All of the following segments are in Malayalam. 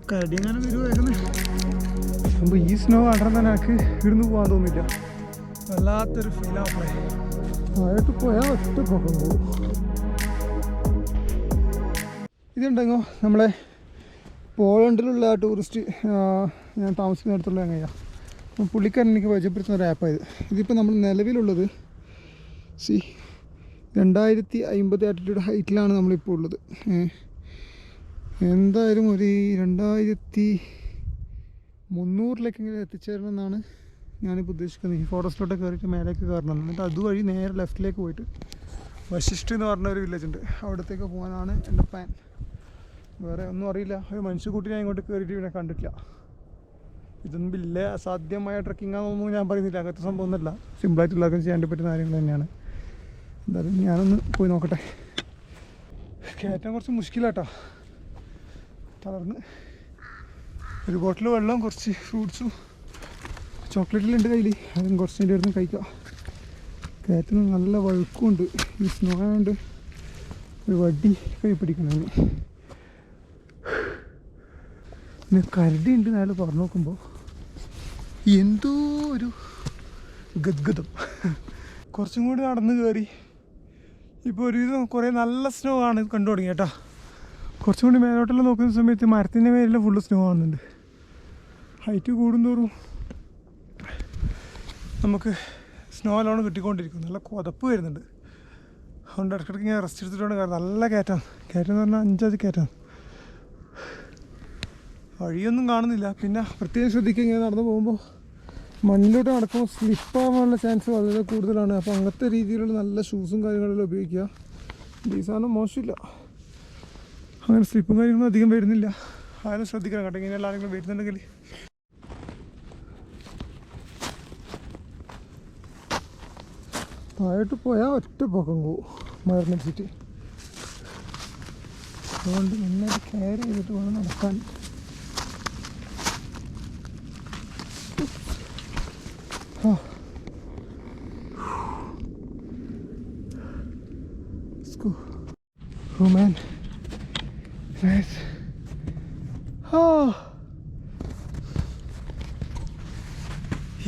കരടി അങ്ങനെ വരുമായിരുന്നു. അപ്പോൾ ഈ സ്നോ കണ്ടാൽ തന്നെ എനിക്ക് ഇവിടുന്ന് പോകാൻ തോന്നില്ല. വല്ലാത്തൊരു ഫീലാവുള്ളേ. താഴോട്ട് പോയാൽ ഒറ്റ പോക്കം പോകും. ഇതുണ്ടെങ്കോ നമ്മളെ പോളണ്ടിലുള്ള ടൂറിസ്റ്റ് ഞാൻ താമസിക്കുന്നിടത്തുള്ള എങ്ങനെയാണ് പുള്ളിക്കാരൻ എനിക്ക് പരിചയപ്പെടുത്തുന്ന ഒരു ആപ്പായത്. ഇതിപ്പോൾ നമ്മൾ നിലവിലുള്ളത് 2050 ആറ്റിറ്റ്യൂഡ് ഹൈറ്റിലാണ് നമ്മളിപ്പോൾ ഉള്ളത്. എന്തായാലും ഒരു 2300 എത്തിച്ചേരണമെന്നാണ് ഞാനിപ്പോൾ ഉദ്ദേശിക്കുന്നത്. ഈ ഫോറസ്റ്റിലോട്ട് കയറിയിട്ട് മേലേക്ക് കയറണം. എന്നിട്ട് അതുവഴി നേരെ ലെഫ്റ്റിലേക്ക് പോയിട്ട് വശിഷ്ഠ എന്ന് പറഞ്ഞ ഒരു വില്ലേജ് ഉണ്ട്, അവിടത്തേക്ക് പോകാനാണ് എൻ്റെ പ്ലാൻ. വേറെ ഒന്നും അറിയില്ല. ഒരു മനുഷ്യക്കൂട്ടി ഞാൻ ഇങ്ങോട്ട് കയറിയിട്ട് പിന്നെ കണ്ടിട്ടില്ല. ഇതൊന്നും വലിയ അസാധ്യമായ ട്രക്കിംഗ് ആണെന്നൊന്നും ഞാൻ പറയുന്നില്ല. അങ്ങനത്തെ സംഭവം ഒന്നുമല്ല. സിമ്പിളായിട്ട് എല്ലാവർക്കും ചെയ്യാൻ പറ്റുന്ന കാര്യങ്ങൾ തന്നെയാണ്. എന്തായാലും ഞാനൊന്ന് പോയി നോക്കട്ടെ. കയറ്റാൻ കുറച്ച് മുഷ്കിലാട്ടോ. തളർന്ന് ഒരു ബോട്ടിൽ വെള്ളവും കുറച്ച് ഫ്രൂട്ട്സും ചോക്ലേറ്റിലുണ്ട് കയ്യിൽ. അതും കുറച്ച് എൻ്റെ അടുത്ത് കഴിക്കാം. കയറ്റുന്ന നല്ല വഴുക്കുമുണ്ട്. ഈ സ്നോ ആയതുകൊണ്ട് ഒരു വടി കൈ പിടിക്കണം. പിന്നെ കരടി ഉണ്ട് അയാൾ പറഞ്ഞു നോക്കുമ്പോൾ എന്തോ ഒരു ഗദ്ഗതം. കുറച്ചും കൂടി നടന്ന് കയറി ഇപ്പോൾ ഒരുവിധം കുറേ നല്ല സ്നോ ആണ് കണ്ടു തുടങ്ങി കേട്ടോ. കുറച്ചും കൂടി മേലോട്ടെല്ലാം നോക്കുന്ന സമയത്ത് മരത്തിൻ്റെ മേലെല്ലാം ഫുള്ള് സ്നോ ആവുന്നുണ്ട്. ഹൈറ്റ് കൂടുന്തോറും നമുക്ക് സ്നോ നല്ലോണം കിട്ടിക്കൊണ്ടിരിക്കും. നല്ല കുതപ്പ് വരുന്നുണ്ട്. അതുകൊണ്ട് ഇടയ്ക്കിടയ്ക്ക് ഞാൻ റെസ്റ്റ് എടുത്തിട്ടുണ്ട്. കാരണം നല്ല കയറ്റം എന്ന് പറഞ്ഞാൽ 5 കയറ്റം. വഴിയൊന്നും കാണുന്നില്ല. പിന്നെ പ്രത്യേകം ശ്രദ്ധിക്കുക, ഇങ്ങനെ നടന്നു പോകുമ്പോൾ മണ്ണിലോട്ട് നടക്കുമ്പോൾ സ്ലിപ്പാകാനുള്ള ചാൻസ് വളരെ കൂടുതലാണ്. അപ്പോൾ അങ്ങനത്തെ രീതിയിലുള്ള നല്ല ഷൂസും കാര്യങ്ങളെല്ലാം ഉപയോഗിക്കുക. ഈ സാധനം മോശമില്ല. അങ്ങനെ സ്ലിപ്പും കാര്യങ്ങളൊന്നും അധികം വരുന്നില്ല. ആരും ശ്രദ്ധിക്കണം കേട്ടോ. ഇങ്ങനെയുള്ള ആരെങ്കിലും വരുന്നുണ്ടെങ്കിൽ. താഴോട്ട് പോയാൽ ഒറ്റ പൊക്കം പോകും മരന്നടിച്ചിട്ട്. അതുകൊണ്ട് നന്നായിട്ട് കെയർ ചെയ്തിട്ട് വേണം നടക്കാൻ. Oh man, nice.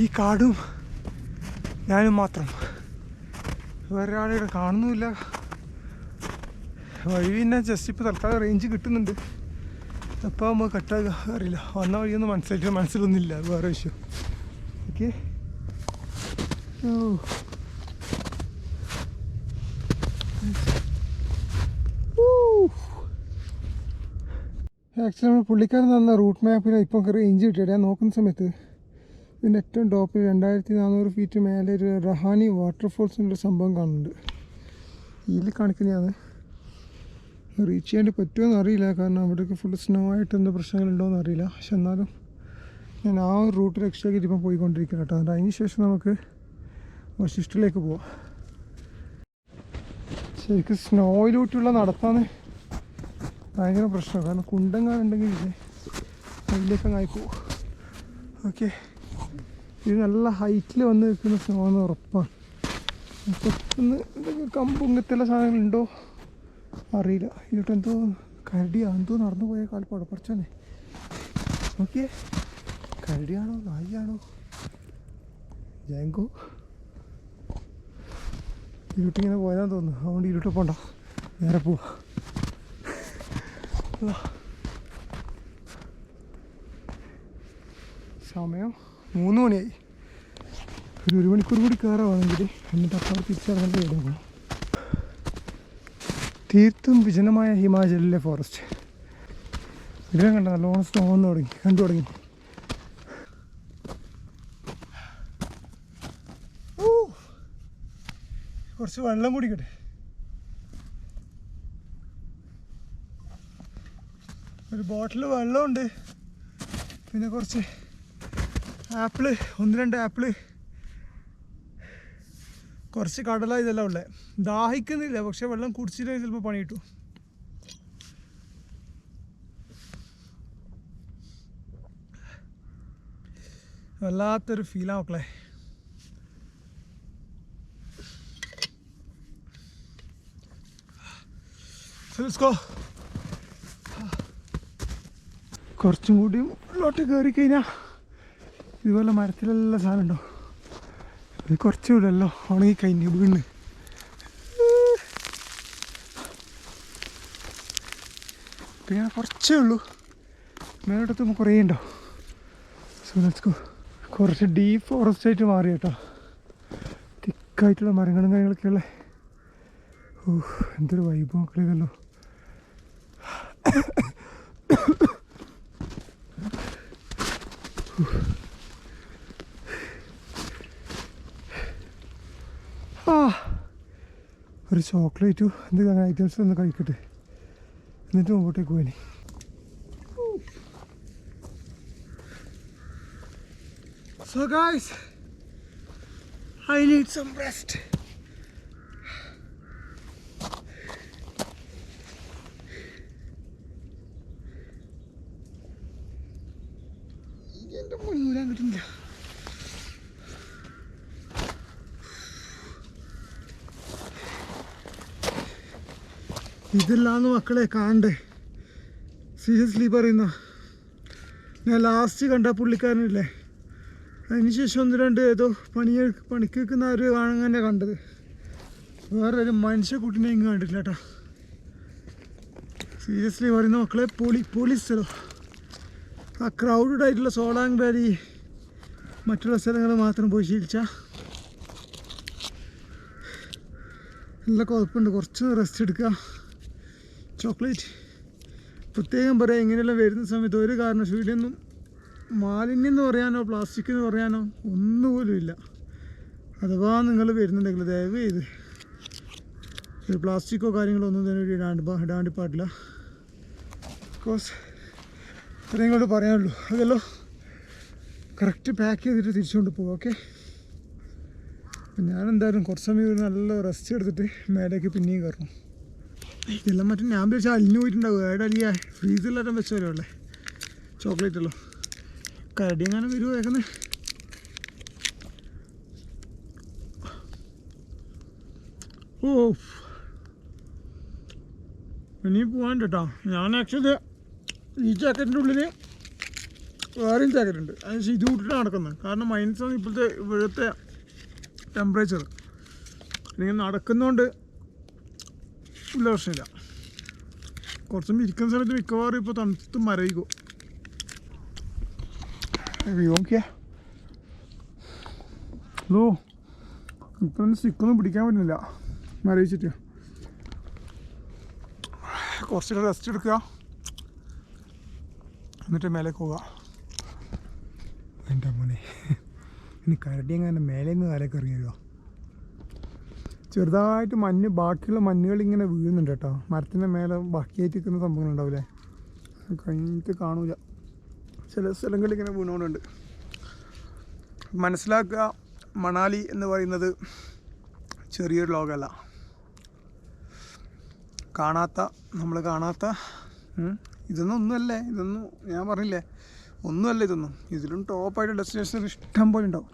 ഈ കാടും ഞാനും മാത്രം, വേറെ ആളുകൾ കാണുന്നുമില്ല. വഴി പിന്നെ ജസ്റ്റ് ഇപ്പോൾ തൽക്കാലം റേഞ്ച് കിട്ടുന്നുണ്ട്. എപ്പോൾ ആകുമ്പോൾ കട്ടാകുക അറിയില്ല. വന്ന വഴിയൊന്നും മനസ്സിലൊന്നുമില്ല. വേറെ വിഷയം. ഓക്കെ. ആക്ച്വലി നമ്മൾ പുള്ളിക്കാരൻ തന്ന റൂട്ട് മാപ്പിൽ ഇപ്പം റേഞ്ച് കിട്ടിയിട്ട് ഞാൻ നോക്കുന്ന സമയത്ത് ഇതിൻ്റെ ഏറ്റവും ടോപ്പിൽ 2400 ഫീറ്റ് മേലെ ഒരു റഹാനി വാട്ടർഫോൾസിൻ്റെ സംഭവം കാണുന്നുണ്ട്. ഇതിൽ കാണിക്കുന്നതാണ്. റീച്ച് ചെയ്യാൻ പറ്റുമോ അറിയില്ല. കാരണം അവിടെയൊക്കെ ഫുൾ സ്നോ ആയിട്ട് എന്ത് പ്രശ്നങ്ങളുണ്ടോയെന്ന് അറിയില്ല. പക്ഷെ എന്നാലും ഞാൻ ആ ഒരു റൂട്ട് എക്സ്ട്രാക്കിയിട്ട് ഇപ്പം പോയിക്കൊണ്ടിരിക്കണം കേട്ടോ. അതുകൊണ്ട് അതിന് ശേഷം നമുക്ക് വശിഷ്ഠിലേക്ക് പോവാം. ശരിക്കും സ്നോയിലൂട്ടിയുള്ള നടത്താന്ന് ഭയങ്കര പ്രശ്നമാണ്. കാരണം കുണ്ടങ്ങാനുണ്ടെങ്കിൽ അതിലേക്കങ്ങ് ആയിപ്പോവും. ഓക്കെ. ഇത് നല്ല ഹൈറ്റിൽ വന്ന് നിൽക്കുന്ന സ്നോ എന്ന് ഉറപ്പാണ്. പെട്ടെന്ന് എന്തെങ്കിലും കമ്പും ഇങ്ങനത്തെയുള്ള സാധനങ്ങളുണ്ടോ അറിയില്ല. ഇതിട്ട് എന്തോ കരടിയാ എന്തോ നടന്നു പോയ കാൽപ്പാടോ കുറച്ചോന്നെ. ഓക്കെ. കരടിയാണോ നായിയാണോ ജാങ്കോ? ഇരുട്ടിങ്ങനെ പോയാന്ന് തോന്നുന്നു. അതുകൊണ്ട് ഇരുട്ട് പോണ്ട, നേരെ പോവാ. സമയം 3 മണിയായി. ഒരു 1 മണിക്കൂർ കൂടി കയറാണെങ്കിൽ എന്നിട്ട് അപ്പോൾ തിരിച്ചിറങ്ങേണ്ടി വരും. തീർത്തും വിജനമായ ഹിമാചലിലെ ഫോറസ്റ്റ്. ഇതിനെ കണ്ട നല്ലോണം സ്നോ കണ്ടു തുടങ്ങി. കുറച്ച് വെള്ളം കുടിക്കട്ടെ. ഒരു ബോട്ടിൽ വെള്ളമുണ്ട്. പിന്നെ കുറച്ച് ആപ്പിള്, 1-2 ആപ്പിള്, കുറച്ച് കടല, ഇതെല്ലാം ഉള്ളത്. ദാഹിക്കുന്നില്ല, പക്ഷെ വെള്ളം കുടിച്ചില്ലെങ്കിൽ ചിലപ്പോൾ പണി കിട്ടും. വല്ലാത്തൊരു ഫീലാണ് മക്കളെ. കുറച്ചും കൂടിയും ഉള്ളോട്ട് കയറി കഴിഞ്ഞാൽ ഇതുപോലെ മരത്തിലെല്ലാം സാധനം ഉണ്ടോ. ഇത് കുറച്ചും കൂടെയല്ലോ ഉണങ്ങി കഴിഞ്ഞ് വീണ്. പിന്നെ കുറച്ചേ ഉള്ളൂ, മേലോട്ടത്തുമ്പോൾ കുറേ ഉണ്ടോ. So let's go. കുറച്ച് ഡീപ്പ് ഫോറസ്റ്റ് ആയിട്ട് മാറി കേട്ടോ, തിക്കായിട്ടുള്ള മരങ്ങളും കാര്യങ്ങളൊക്കെ ഉള്ള. എന്തൊരു വൈബ് മക്കളിതല്ലോ. ഒരു ചോക്ലേറ്റും എന്തെങ്കിലും അങ്ങനെ ഐറ്റംസ് ഒന്ന് കഴിക്കട്ടെ, എന്നിട്ട് മുമ്പോട്ടേക്ക് പോയി. So guys, I need some rest. എൻ്റെ മുന്നിലാൻ കിട്ടുന്നില്ല. ഇതെല്ലാന്ന് മക്കളെ കാണണ്ടേ, സീരിയസ്ലി പറയുന്ന. ഞാൻ ലാസ്റ്റ് കണ്ട പുള്ളിക്കാരനില്ലേ, അതിനുശേഷം ഒന്ന് രണ്ട് ഏതോ പണിക്ക് വെക്കുന്ന ഒരു അങ്ങനെ കണ്ടത്. വേറൊരു മനുഷ്യക്കുട്ടിനെ ഇങ്ങ് കണ്ടിട്ടില്ല കേട്ടോ. സീരിയസ്ലി പറയുന്ന മക്കളെ, പൊളി സ്ഥലം. ആ ക്രൗഡഡ് ആയിട്ടുള്ള സോളാങ് വാലി മറ്റുള്ള സ്ഥലങ്ങൾ മാത്രം പോയി ശീലിച്ചാൽ നല്ല കുഴപ്പമുണ്ട്. കുറച്ച് റെസ്റ്റ് എടുക്കുക. ചോക്ലേറ്റ് പ്രത്യേകം പറയാം, ഇങ്ങനെയെല്ലാം വരുന്ന സമയത്ത് ഒരു കാരണവശാലും ഇതൊന്നും മാലിന്യം എന്ന് പറയാനോ പ്ലാസ്റ്റിക് എന്ന് പറയാനോ ഒന്നുപോലും ഇല്ല. അഥവാ നിങ്ങൾ വരുന്നുണ്ടെങ്കിൽ ദയവ് ചെയ്ത് ഒരു പ്ലാസ്റ്റിക്കോ കാര്യങ്ങളോ ഒന്നും തന്നെ ഇടാണ്ട് പാടില്ല. ബിക്കോസ് അത്രയും ഇങ്ങോട്ട് പറയാനുള്ളൂ. അതെല്ലാം കറക്റ്റ് പാക്ക് ചെയ്തിട്ട് തിരിച്ചുകൊണ്ട് പോകും. ഓക്കെ, അപ്പം ഞാനെന്തായാലും കുറച്ച് സമയം നല്ല റെസ്റ്റ് എടുത്തിട്ട് മേലേക്ക് പിന്നെയും കയറണം. ഇതെല്ലാം മറ്റേ ഞാൻ വിചാരിച്ചാൽ അലിഞ്ഞു പോയിട്ടുണ്ടാവും. ഏടെ അലിയ ഫ്രീസറിലെല്ലാം വെച്ചാലോ അല്ലേ ചോക്ലേറ്റല്ലോ. കരടി എങ്ങനെ വരുമോ വേഗം. ഓ ഇനി പോകാൻ കേട്ടോ. ഞാൻ ആക്ച്വലി ഈ ജാക്കറ്റിൻ്റെ ഉള്ളിൽ വേറെയും ജാക്കറ്റുണ്ട്. അതിന് ഇത് കൂട്ടിട്ട് നടക്കുന്നത്. കാരണം മൈനസാണ് ഇവിടുത്തെ ടെമ്പറേച്ചർ. അല്ലെങ്കിൽ നടക്കുന്നതുകൊണ്ട് ഉള്ള പ്രശ്നമില്ല. കുറച്ചും ഇരിക്കുന്ന സമയത്ത് മിക്കവാറും ഇപ്പോൾ തണുത്ത് മരവിക്കും. നോക്കിയാ ഹലോ, ഇപ്പം സ്റ്റിക്കൊന്നും പിടിക്കാൻ പറ്റുന്നില്ല മരവിച്ചിട്ട്. കുറച്ചൊക്കെ റെസ്റ്റ് എടുക്കുക, എന്നിട്ട് മേലേക്ക് പോവുക. എൻ്റെ മോനെ, ഇനി കരടി എങ്ങനെ മേലെ നിന്ന് കാലൊക്കെ ഇറങ്ങി വരിക. ചെറുതായിട്ട് മഞ്ഞ്, ബാക്കിയുള്ള മഞ്ഞുകൾ ഇങ്ങനെ വീഴുന്നുണ്ട് കേട്ടോ. മരത്തിൻ്റെ മേലെ ബാക്കിയായിട്ട് നിൽക്കുന്ന സംഭവങ്ങളുണ്ടാവില്ലേ, കഴിഞ്ഞിട്ട് കാണൂല. ചില സ്ഥലങ്ങളിൽ ഇങ്ങനെ വീണുകൊണ്ടുണ്ട്. മനസ്സിലാക്കുക, മണാലി എന്ന് പറയുന്നത് ചെറിയൊരു ലോകമല്ല. നമ്മൾ കാണാത്ത ഇതൊന്നും ഒന്നുമല്ലേ. ഇതൊന്നും ഞാൻ പറഞ്ഞില്ലേ, ഒന്നുമല്ല ഇതൊന്നും. ഇതിലും ടോപ്പായിട്ട് ഡെസ്റ്റിനേഷൻ ഇഷ്ടം പോലെ ഉണ്ടാവും.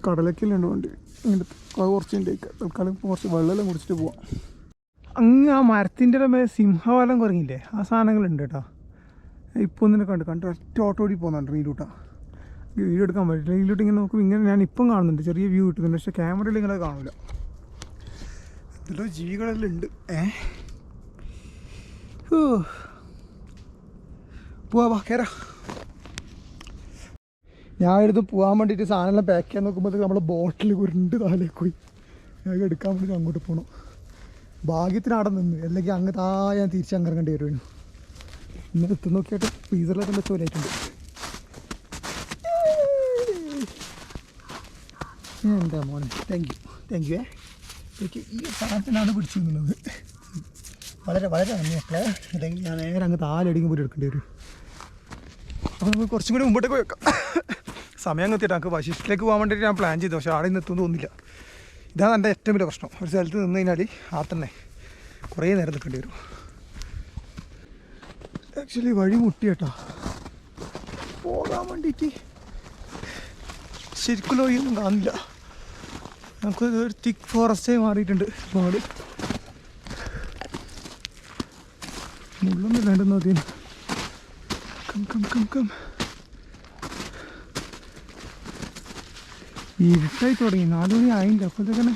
കടലൊക്കെയല്ലേ ഉണ്ട് വണ്ടി. ഇങ്ങനത്തെ കുറച്ച് ഉണ്ടേക്ക് തൽക്കാലം കുറച്ച് വെള്ളമെല്ലാം കുടിച്ചിട്ട് പോവാം. അങ്ങ് ആ മരത്തിൻ്റെ മേലെ സിംഹവാലം കുറങ്ങില്ലേ, ആ സാധനങ്ങളുണ്ട് കേട്ടോ. ഇപ്പോൾ ഒന്നിനെ കണ്ട് ഒറ്റ ഓട്ടോ ഓടി പോകുന്നുണ്ട് റീലൂട്ടാണ്. വീഡിയോ എടുക്കാൻ പറ്റില്ല. റീലൂട്ട് ഇങ്ങനെ നോക്കും. ഇങ്ങനെ ഞാൻ ഇപ്പം കാണുന്നുണ്ട്, ചെറിയ വ്യൂ കിട്ടുന്നുണ്ട്. പക്ഷേ ക്യാമറയിൽ ഇങ്ങനെ കാണില്ല. എന്തെല്ലോ ജീവികളെല്ലാം ഉണ്ട്. പോവാ കയറാ. ഞാൻ എടുത്ത് പോകാൻ വേണ്ടിയിട്ട് സാധനമെല്ലാം പാക്ക് ചെയ്യാൻ നോക്കുമ്പോഴത്തേക്ക് നമ്മൾ ബോട്ടിൽ ഉരുണ്ട് താലേക്ക് പോയി. ഞാൻ എടുക്കാൻ വേണ്ടിയിട്ട് അങ്ങോട്ട് പോകണം. ഭാഗ്യത്തിന് അവിടെ നിന്ന്, അല്ലെങ്കിൽ അങ്ങ് ഞാൻ തിരിച്ച് അങ്ങ് ഇറങ്ങേണ്ടി വരുമായിരുന്നു. ഇന്നലെ എത്തി നോക്കിയിട്ട് ഫ്രീസറിലൊക്കെ വെച്ച് പോലെയായിട്ടുണ്ട്. എന്താ മോനെ, താങ്ക് യു. എനിക്ക് ഈ സാധനത്തിനാണ് പിടിച്ചു നിന്നത്. വളരെ നന്ദി മക്കളെ. അല്ലെങ്കിൽ ഞാൻ നേരെ അങ്ങ് താലടിക്കും പോലും എടുക്കേണ്ടി വരും. അപ്പോൾ നമുക്ക് കുറച്ചും കൂടി മുമ്പോട്ടേക്ക് വെക്കാം. സമയം എത്തിയിട്ട് നമുക്ക് വശിഷ്ഠിലേക്ക് പോകാൻ വേണ്ടിയിട്ട് ഞാൻ പ്ലാൻ ചെയ്തു. പക്ഷേ അവിടെ നിന്ന് എത്തുമെന്ന് തോന്നില്ല. ഇതാണ് എൻ്റെ ഏറ്റവും വലിയ പ്രശ്നം. ഒരു സ്ഥലത്ത് നിന്ന് കഴിഞ്ഞാൽ ആ തന്നെ കുറേ നേരം നിൽക്കേണ്ടി വരും. ആക്ച്വലി വഴി മുട്ടി കേട്ടോ പോകാൻ വേണ്ടിയിട്ട്. ശരിക്കും വഴിയൊന്നും കാണില്ല. നമുക്ക് ഒരു തിക്ക് ഫോറസ്റ്റായി മാറിയിട്ടുണ്ട്. മുള്ളൊന്നും ഇല്ലാണ്ട് നോക്കി കം. ഇരുട്ടായി തുടങ്ങി, 4 മണി ആയില്ല. അപ്പോഴത്തേക്കന്നെ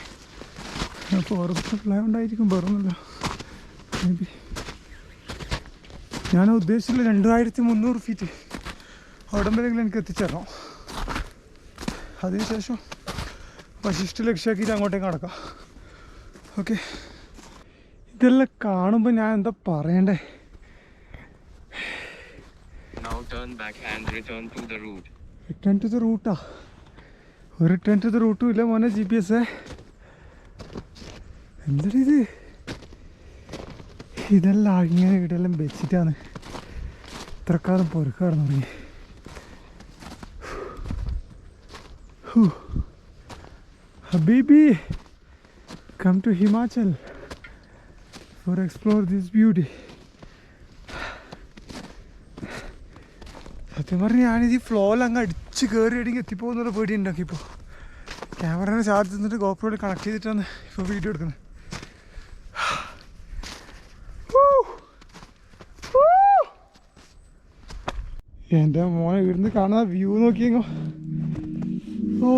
ഫോറസ്റ്റ് ഉണ്ടായിരിക്കും, വേറൊന്നുമില്ല. മേ ബി ഞാൻ ഉദ്ദേശിച്ചില്ല 2300 ഫീറ്റ് അവിടം വരെയെങ്കിലും എനിക്ക് എത്തിച്ചേരണം. അതിനുശേഷം വശിഷ്ഠ ലക്ഷ്യമാക്കിയിട്ട് അങ്ങോട്ടേക്ക് നടക്കാം. ഓക്കെ, ഇതെല്ലാം കാണുമ്പോൾ ഞാൻ എന്താ പറയണ്ടേ. റിട്ടേൺ ടു ദ റൂട്ടാ? ഒരു റിട്ടേൺ ടു ദ റൂട്ടും ഇല്ല മോനെ. GPS എന്തൊരു ഇത്, ഇതെല്ലാം ഇങ്ങനെ ഇവിടെയെല്ലാം വെച്ചിട്ടാണ് ഇത്രക്കാലം പൊറുക്കാറ് തുടങ്ങി. ഹബീബി, come to Himachal for explore this beauty. സത്യം പറഞ്ഞാൽ ഞാനിത് ഈ ഫ്ലോയിൽ അങ്ങ് അടിച്ച് കയറിയിട്ടെങ്കിൽ എത്തിപ്പോകുന്നുള്ള പേടി ഉണ്ടാക്കിയപ്പോൾ ക്യാമറേനെ ചാർജ് തന്നിട്ട് ഗോപ്രോയിൽ കണക്ട് ചെയ്തിട്ടാണ് ഇപ്പോൾ വീഡിയോ എടുക്കുന്നത്. എൻ്റെ മോനെ ഇവിടുന്ന് കാണുന്ന വ്യൂ നോക്കിയെങ്കോ. ഓ,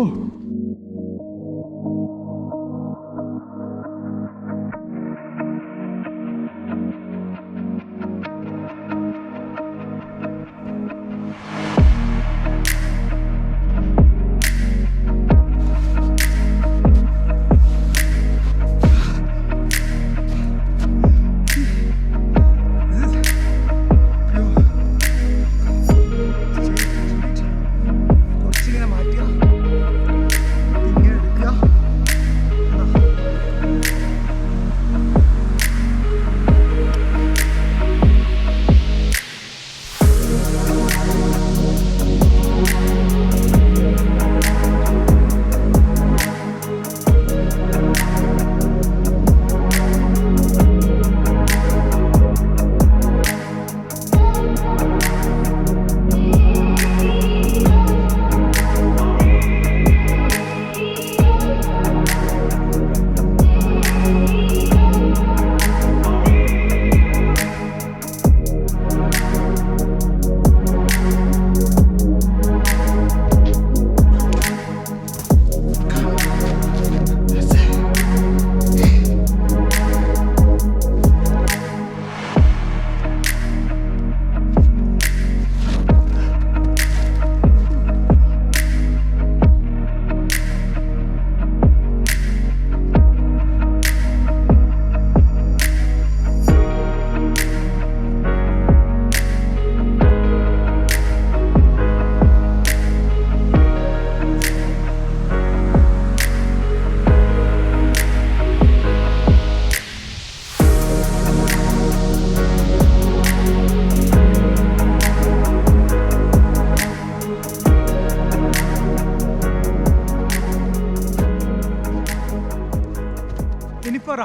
ഇനിപ്പറ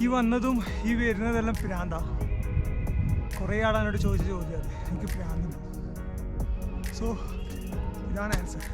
ഈ വന്നതും ഈ വരുന്നതെല്ലാം പ്രാന്താ. കുറേ ആളെന്നോട് ചോദിച്ച ചോദ്യം അത്, എനിക്ക് പ്രാന്തുണ്ട്. സോ ഇതാണ് ആൻസർ.